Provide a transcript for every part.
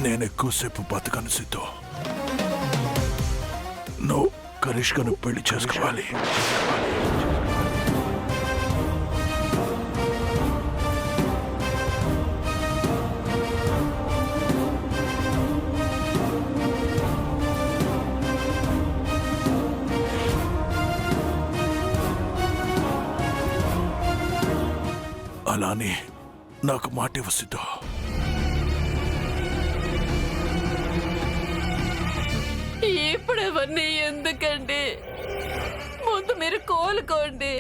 నేను ఎక్కువసేపు బతకను సిద్ధు. నువ్వు కనిష్కను పెళ్లి చేసుకోవాలి. అలానే నాకు మాట ఇవ్వు సిద్ధు. ఇప్పుడు అవన్నీ ఎందుకండి? ముందు మీరు కోలుకోండి.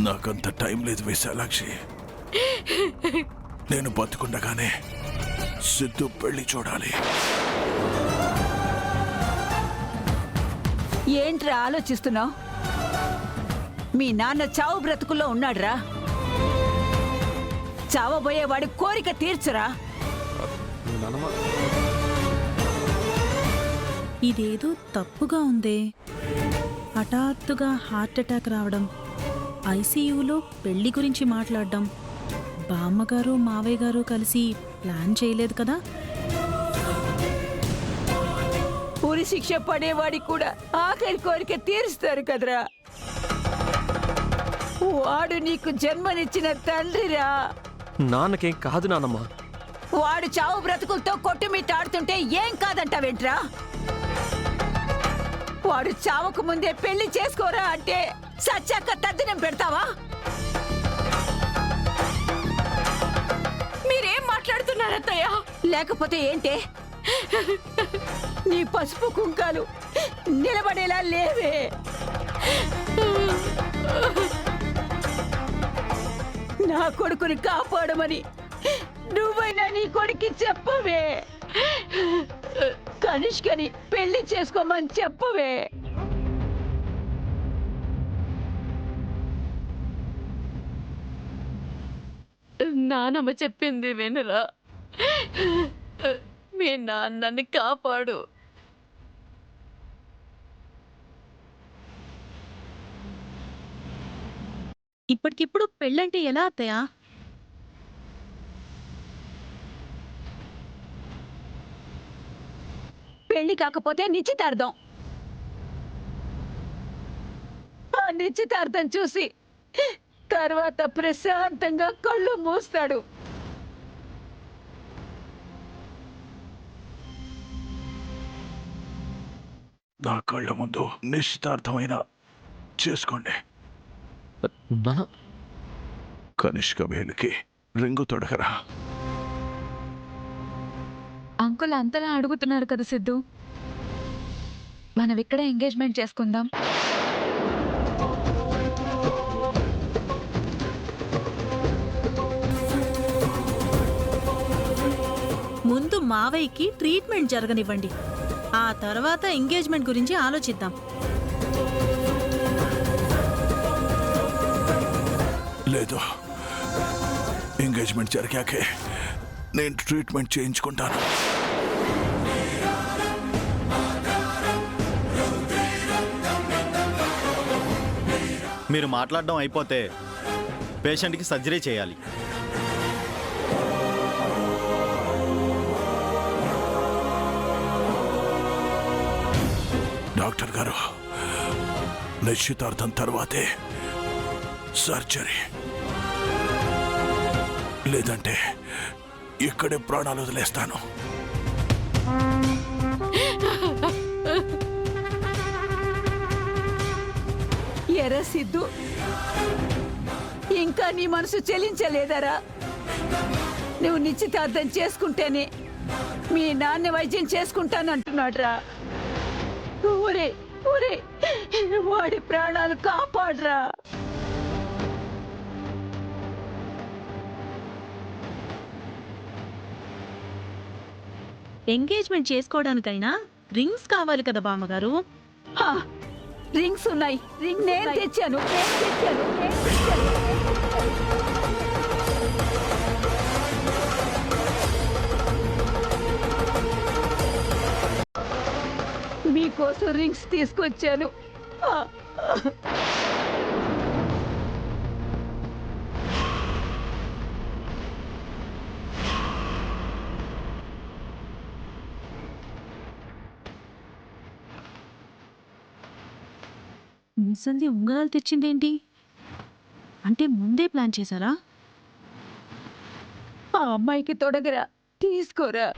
నాకంత టైం లేదు విశాలాక్షి. నేను బతుకుండగానే సిద్ధు పెళ్లి చూడాలి. ఏంట్రా ఆలోచిస్తున్నావు? మీ నాన్న చావు బ్రతుకుల్లో ఉన్నాడురా. చావబోయేవాడి కోరిక తీర్చరా. ఇదేదో తప్పుగా ఉందే. హఠాత్తుగా హార్ట్ అటాక్ రావడం, ఐసీయూలో పెళ్లి గురించి మాట్లాడడం, బామ్మగారు మావయ్య గారు కలిసి ప్లాన్ చేయలేదు కదా? ఉరి శిక్ష పడేవాడి కూడా ఆఖరి కోరిక తీరుస్తారు కదరా. వాడు నీకు జన్మనిచ్చిన తండ్రిరా. నాన్నకేం కాదు నానమ్మ. వాడు చావు బ్రతుకులతో కొట్టుమిట్టాడుతుంటే ఏం కాదంటావేంట్రా? వాడు చావకు ముందే పెళ్లి చేసుకోరా అంటే సచ్చాక తద్దినం పెడతావా? మీరేం మాట్లాడుతున్నారత్తయ్య? లేకపోతే ఏంటే? నీ పసుపు కుంకాలు నిలబడేలా లేవే. నా కొడుకుని కాపాడమని నువ్వైనా నీ కొడుక్కి చెప్పవే. కనిష్కని పెళ్లి చేసుకోమని చెప్పవే. నానమ్మ చెప్పింది వినరా? మీ నాన్నని కాపాడు. ఇప్పటికిప్పుడు పెళ్ళంటే ఎలా అత్తయ్యా? పెళ్లి కాకపోతే నిశ్చితార్థం. ఆ నిశ్చితార్థం చూసి తర్వాత ప్రశాంతంగా కళ్ళు మూస్తాడు. నా కళ్ళ ముందు నిశ్చితార్థమైన చేసుకోండి. కనిష్క వేలికి రింగు తొడగరా. అంకుల్ అంతలా అడుగుతున్నారు కదా సిద్ధు, మనం ఇక్కడే ఎంగేజ్మెంట్ చేసుకుందాం. ముందు మావయ్యకి ట్రీట్మెంట్ జరగనివ్వండి, ఆ తర్వాత ఎంగేజ్మెంట్ గురించి ఆలోచిద్దాం. లేదు, ఎంగేజ్మెంట్ జరిగాకే నేను ట్రీట్మెంట్ చేయించుకుంటాను. మీరు మాట్లాడడం అయిపోతే పేషెంట్కి సర్జరీ చేయాలి. డాక్టర్ గారు, నిశ్చితార్థం తర్వాతే సర్జరీ, లేదంటే ఇక్కడే ప్రాణాలు వదిలేస్తాను. ఎరా సిద్ధు, ఇంకా నీ మనసు చెలించలేదరా? నువ్వు నిశ్చితార్థం చేసుకుంటేనే మీ నాన్న వైద్యం చేసుకుంటానంటున్నాడ్రా. ఊరే ఊరే, వాడి ప్రాణాలు కాపాడరా. ఎంగేజ్మెంట్ చేసుకోవడానికైనా రింగ్స్ కావాలి కదా బామ్మగారు? రింగ్స్ ఉన్నాయి, నేను తెచ్చాను. మీకోసం రింగ్స్ తీసుకొచ్చాను. ముసల్ది ఉంగరాలు తెచ్చిందేంటి? అంటే ముందే ప్లాన్ చేశారా? ఆ అమ్మాయికి తొడగరా, తీసుకోరా.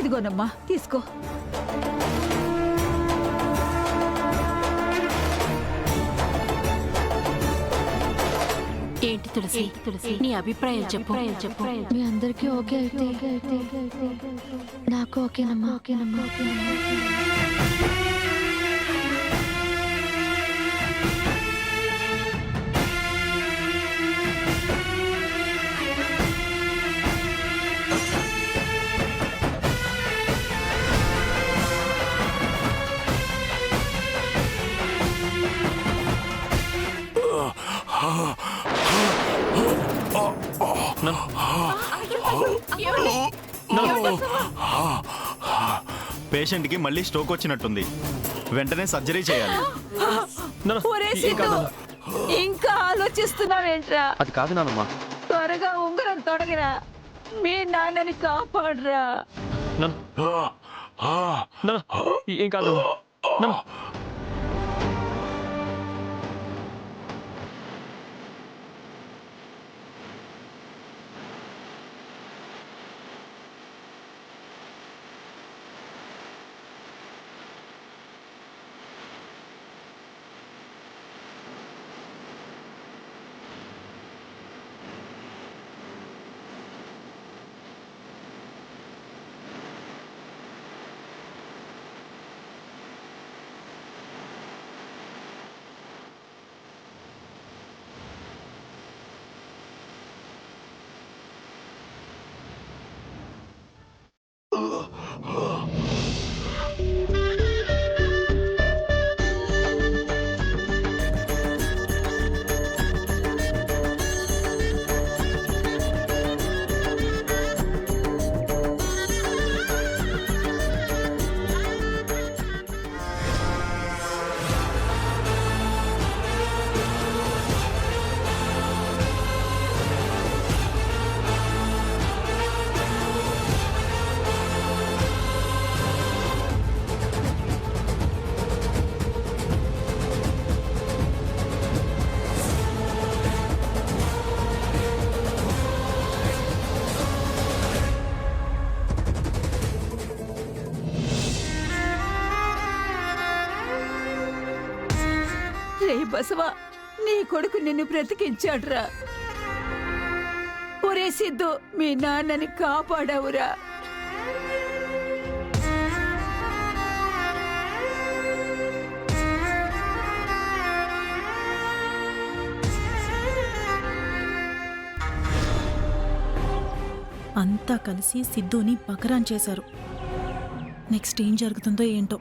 ఇదిగోనమ్మా, తీసుకో. ఏంటి తులసి నీ అభిప్రాయం చెప్పు. మీ అందరికీ ఓకే అయితే నాకు ఓకేనమ్మా. పేషెంట్కి మళ్ళీ స్ట్రోక్ వచ్చినట్టుంది. వెంటనే సర్జరీ చేయాలి. ఒరే సిద్ధు, ఇంకా ఆలోచిస్తున్నావేంట్రా? అది కాదు నానమ్మ. త్వరగా ఉంగరం తొడగరా, మీ నాన్నని కాపాడరా. ఏం కాదు నాన్న. రే బసవా, నీ కొడుకు నిన్ను బ్రతికించాడురా. ఒరే సిద్ధు, మీ నాన్నని కాపాడావురా. అంతా కలిసి సిద్ధుని బకరాన్ చేశారు. నెక్స్ట్ ఏం జరుగుతుందో ఏంటో.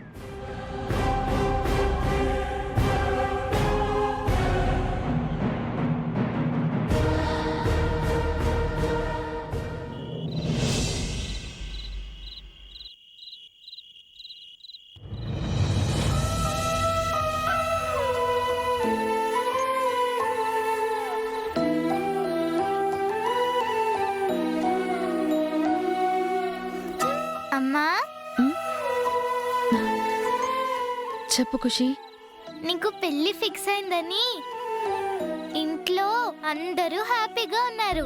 అమ్మా, చెప్పు ఖుషి. నీకు పెళ్లి ఫిక్స్ అయిందని ఇంట్లో అందరూ హ్యాపీగా ఉన్నారు.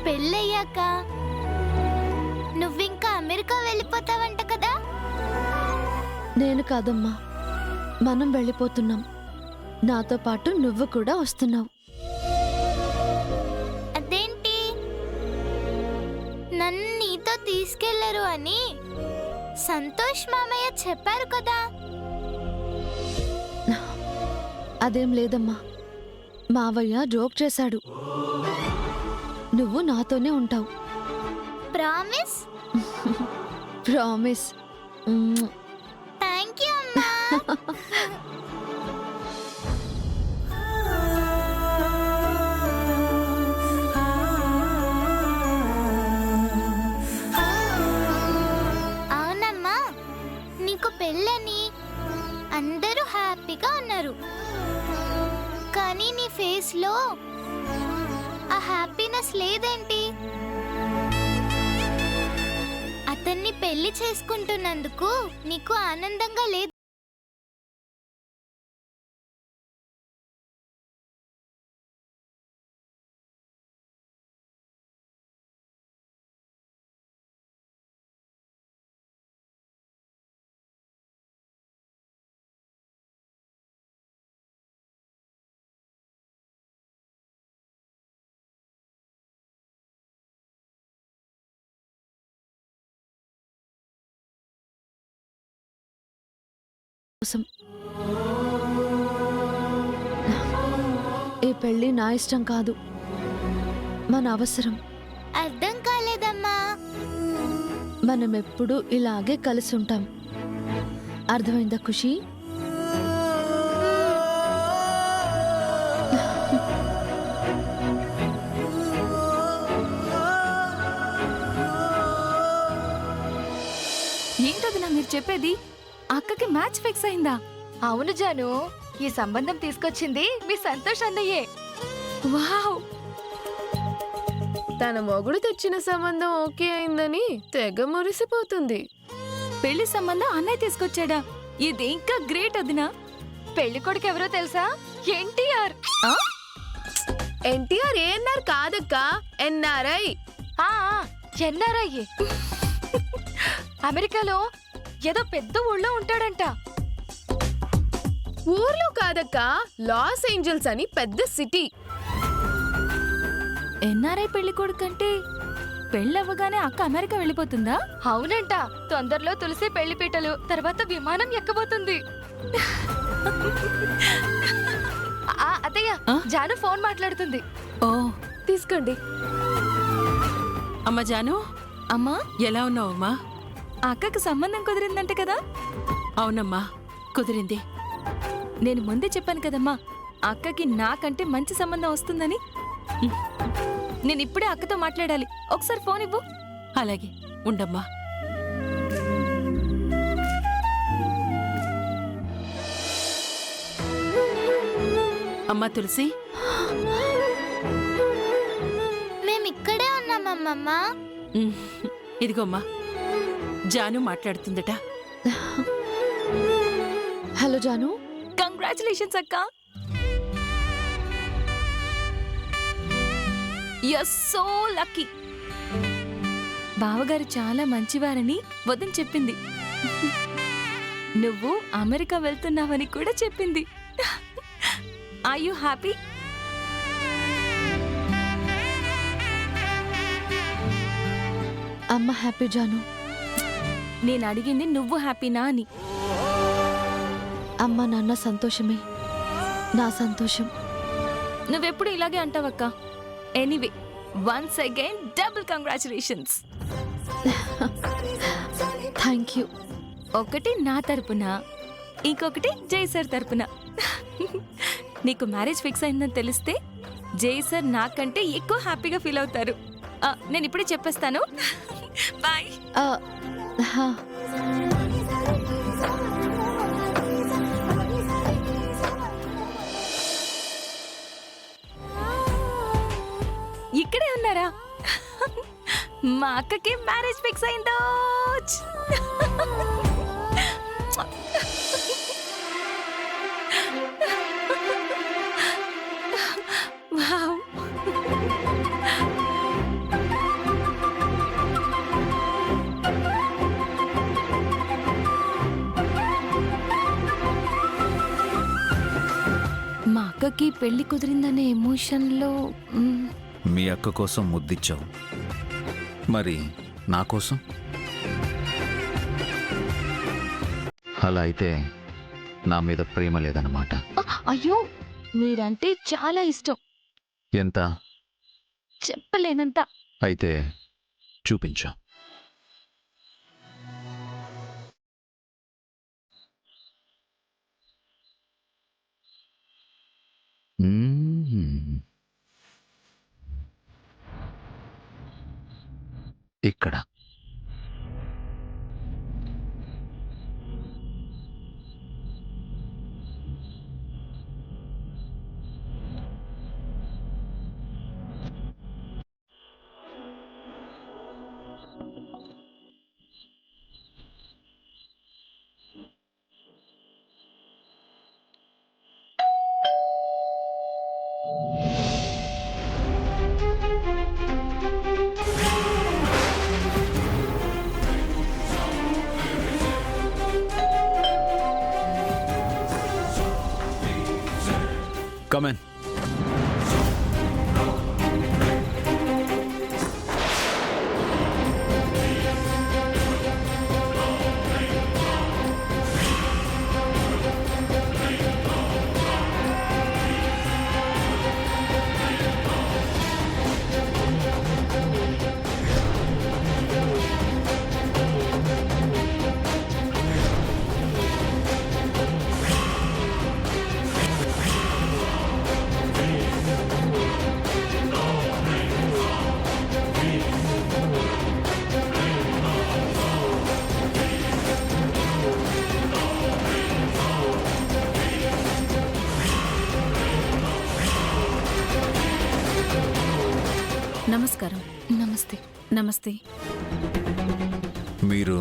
పెళ్ళయ్యాక నువ్వింకా అమెరికా వెళ్ళిపోతావంట కదా? నేను కాదమ్మా, మనం వెళ్ళిపోతున్నాం. నాతో పాటు నువ్వు కూడా వస్తున్నావు. అదేంటి, నన్ను నీతో తీసుకెళ్లరు అని సంతోష్ మామయ్య చెప్పారు కదా? అదేం లేదమ్మా, మావయ్య జోక్ చేశాడు. నువ్వు నాతోనే ఉంటావు. ప్రామిస్? ప్రామిస్. థ్యాంక్ యూ అమ్మా. అవునమ్మా, నీకు పెళ్ళని అందరూ హ్యాపీగా ఉన్నారు. కానీ నీ ఫేస్ లో ఆ హ్యాపీనెస్ లేదేంటి? అతన్ని పెళ్లి చేసుకుంటున్నందుకు నీకు ఆనందంగా లేదు? కోసం ఈ పెళ్లి నా ఇష్టం కాదు, మన అవసరం. అర్థం కాలేదమ్మా. మనం ఎప్పుడు ఇలాగే కలిసి ఉంటాం. అర్థమైందా ఖుషి? ఏంటది మీరు చెప్పేది? అక్కకి మ్యాచ్ ఫిక్స్ అయిందా? అవును జాను, ఈ సంబంధం తీసుకొచ్చింది మీ సంతోష్ అన్నయ్యే. వావ్! తన మొగుడు తెచ్చిన సంబంధం ఓకే అయిందని తెగ మురిసిపోతుంది. పెళ్లి సంబంధం అన్నయ్య తీసుకొచ్చాడా? ఇది ఇంకా గ్రేట్ వదినా. పెళ్లి కొడుకు ఎవరో తెలుసా? ఎన్టీఆర్. ఎన్టీఆర్ ఏఎన్ఆర్ కాదక్క, ఎన్ఆర్ఐ. ఎన్ఆర్ఐ. అమెరికాలో ఏదో పెద్ద ఊళ్ళో ఉంటాడంట. ఊర్లో కాదక్క, లాస్ ఏంజల్స్ అని పెద్ద సిటీ. ఎన్ఆర్ఐ పెళ్లి కొడుకంటే పెళ్ళవ్వగానే అక్క అమెరికా వెళ్ళిపోతుందా? అవునంట. తొందరలో తులసి పెళ్లి పీటలు, తర్వాత విమానం ఎక్కబోతుంది. అత్తయ్య, జాను ఫోన్ మాట్లాడుతుంది. ఓ, తీసుకోండి. అమ్మ జాను, అమ్మా, ఎలా ఉన్నావమ్మా? అక్కకి సంబంధం కుదిరిందంట కదా? అవునమ్మా, కుదిరింది. నేను ముందే చెప్పాను కదమ్మా, అక్కకి నాకంటే మంచి సంబంధం వస్తుందని. నేను ఇప్పుడే అక్కతో మాట్లాడాలి. ఒకసారి ఫోన్ ఇవ్వు. అలాగే, ఉండమ్మా. అమ్మా తులసి, మేమిక్కడే ఉన్నామమ్మమ్మ. ఇదిగోమ్మా, జాను మాట్లాడుతుందట. హలో జాను. కంగ్రాచులేషన్స్ అక్క. You so lucky. బావగారు చాలా మంచివారని వదిన చెప్పింది. నువ్వు అమెరికా వెళ్తున్నావని కూడా చెప్పింది. Are you happy? అమ్మ హ్యాపీ జాను. నేను అడిగింది నువ్వు హ్యాపీనా అని. అమ్మ నాన్న సంతోషమే నా సంతోషం. నువ్వెప్పుడు ఇలాగే అంటావక్క. Anyway, once again double congratulations. Thank you. ఒకటి నా తరపున, ఇంకొకటి జై సార్ తరపున. నీకు మ్యారేజ్ ఫిక్స్ అయిందని తెలిస్తే జై సార్ నాకంటే ఎక్కువ హ్యాపీగా ఫీల్ అవుతారు. నేను ఇప్పుడే చెప్పేస్తాను. బాయ్. ఇక్కడే ఉన్నారా? మా అక్కకి మ్యారేజ్ ఫిక్స్ అయిందో. వావ్! మా అక్కకి పెళ్లి కుదిరిందనే ఎమోషన్లో మీ అక్క కోసం ముద్దిచ్చావు, మరి నా కోసం? అలా అయితే నా మీద ప్రేమ లేదన్నమాట. అయ్యో, మీరంటే చాలా ఇష్టం. ఎంత? చెప్పలేనంత. అయితే చూపించు. ఇక్కడ కమెన్. నమస్కారం. నమస్తే. నమస్తే. మీరు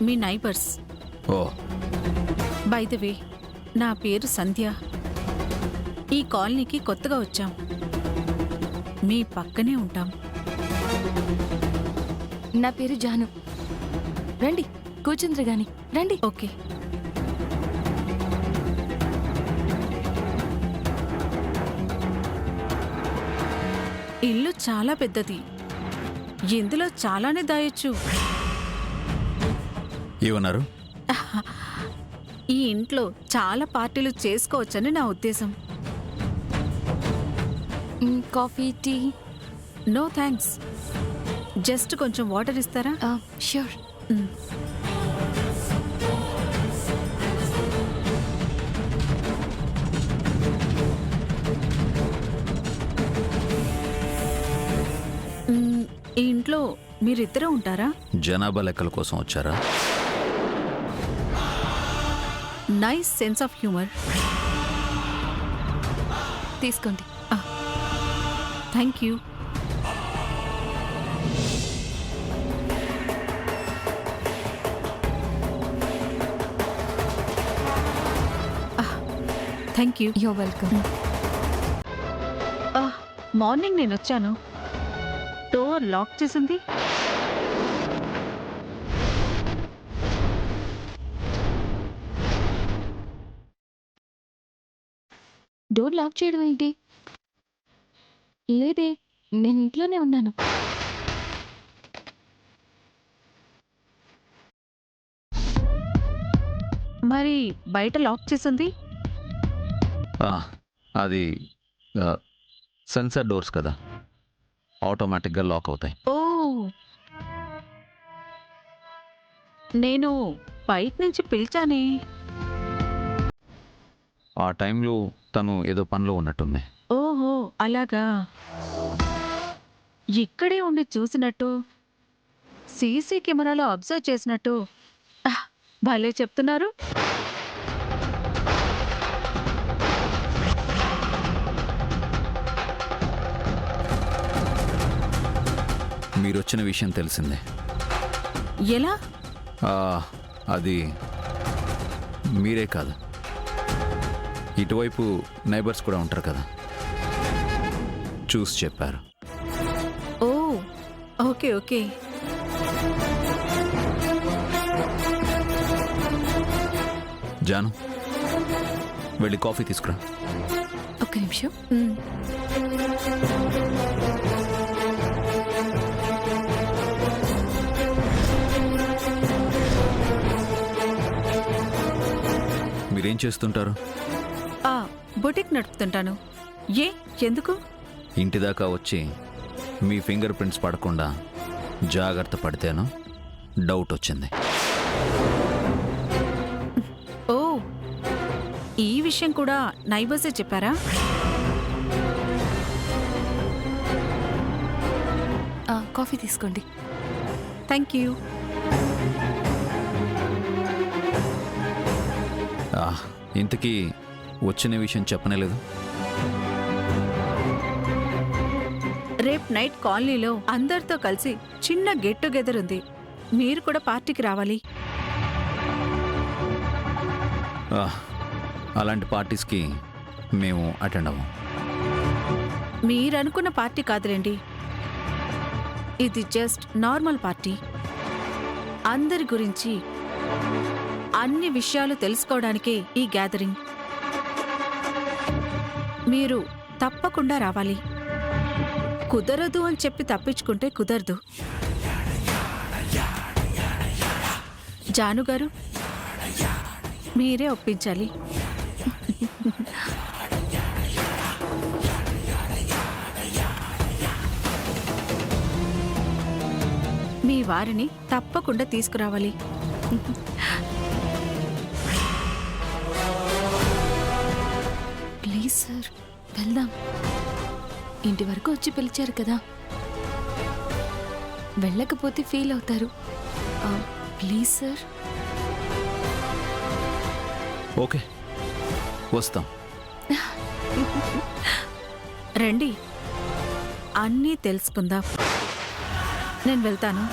మీ neighbours. Oh, by the way, నా పేరు సంధ్య. ఈ కాలనీకి కొత్తగా వచ్చాం. మీ పక్కనే ఉంటాం. నా పేరు జాను. రండి కూర్చుందిరు గాని. రండి. ఓకే. ఇల్లు చాలా పెద్దది. ఇందులో చాలానే దాయొచ్చు. ఏమన్నారు? ఈ ఇంట్లో చాలా పార్టీలు చేసుకోవచ్చని నా ఉద్దేశం. Coffee, tea? No thanks. Just కొంచెం వాటర్ ఇస్తారా? ష్యూర్. ఈ ఇంట్లో మీరిద్దరూ ఉంటారా? జనాభా లెక్కల కోసం వచ్చారా? Nice sense of humour. తీసుకోండి. Thank you. Thank you. Your welcome. Morning నేను వచ్చాను. డోర్ లాక్ చేసింది. డోర్ లాక్ చేయడం ఏంటి? లేదే, నేను ఇంట్లోనే ఉన్నాను. మరి బయట లాక్ చేసింది? అది సెన్సార్ డోర్స్ కదా, ఆటోమేటిక్గా లాక్ అవుతాయి. ఓ, నేను బయట నుంచి పిలిచానే. ఆ టైంలో తను ఏదో పనిలో ఉన్నట్టుంది. ఓహో, అలాగా. ఇక్కడే ఉండి చూసినట్టు, సీసీ కెమెరాలో అబ్జర్వ్ చేసినట్టు భలే చెప్తున్నారు. మీరొచ్చిన విషయం తెలిసిందే. ఎలా? అది మీరే కాదు, ఇటువైపు నైబర్స్ కూడా ఉంటారు కదా, చూసి చెప్పారు. ఓ, ఓకే ఓకే. జాను, వెళ్ళి కాఫీ తీసుకురా. ఒక్క నిమిషం. మీరేం చేస్తుంటారు? బొటిక్ నడుపుతుంటాను. ఏ, ఎందుకు? ఇంటి దాకా వచ్చి మీ ఫింగర్ ప్రింట్స్ పడకుండా జాగ్రత్త పడితేనో డౌట్ వచ్చింది. ఓ, ఈ విషయం కూడా నైబర్సే చెప్పారా? కాఫీ తీసుకోండి. Thank you. ఇంతకీ వచ్చిన విషయం చెప్పనేలేదు. రేపు నైట్ కాలనీలో అందరితో కలిసి చిన్న గెట్ టుగెదర్ ఉంది. మీరు కూడా పార్టీకి రావాలి. అలాంటి పార్టీస్కి మేము అటెండ్ అవ్వం. మీరనుకున్న పార్టీ కాదులేండి, ఇది జస్ట్ నార్మల్ పార్టీ. అందరి గురించి అన్ని విషయాలు తెలుసుకోవడానికే ఈ గ్యాదరింగ్. మీరు తప్పకుండా రావాలి. కుదరదు అని చెప్పి తప్పించుకుంటే కుదరదు. జానుగారు, మీరే ఒప్పించాలి. మీ వారిని తప్పకుండా తీసుకురావాలి. ప్లీజ్ సార్, వెళ్దాం. ఇంటి వరకు వచ్చి పిలిచారు కదా, వెళ్ళకపోతే ఫీల్ అవుతారు. Please sir. ఓకే, వస్తాం. రండి, అన్నీ తెలుసుకుందాం. నేను వెళ్తాను.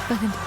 పదండి.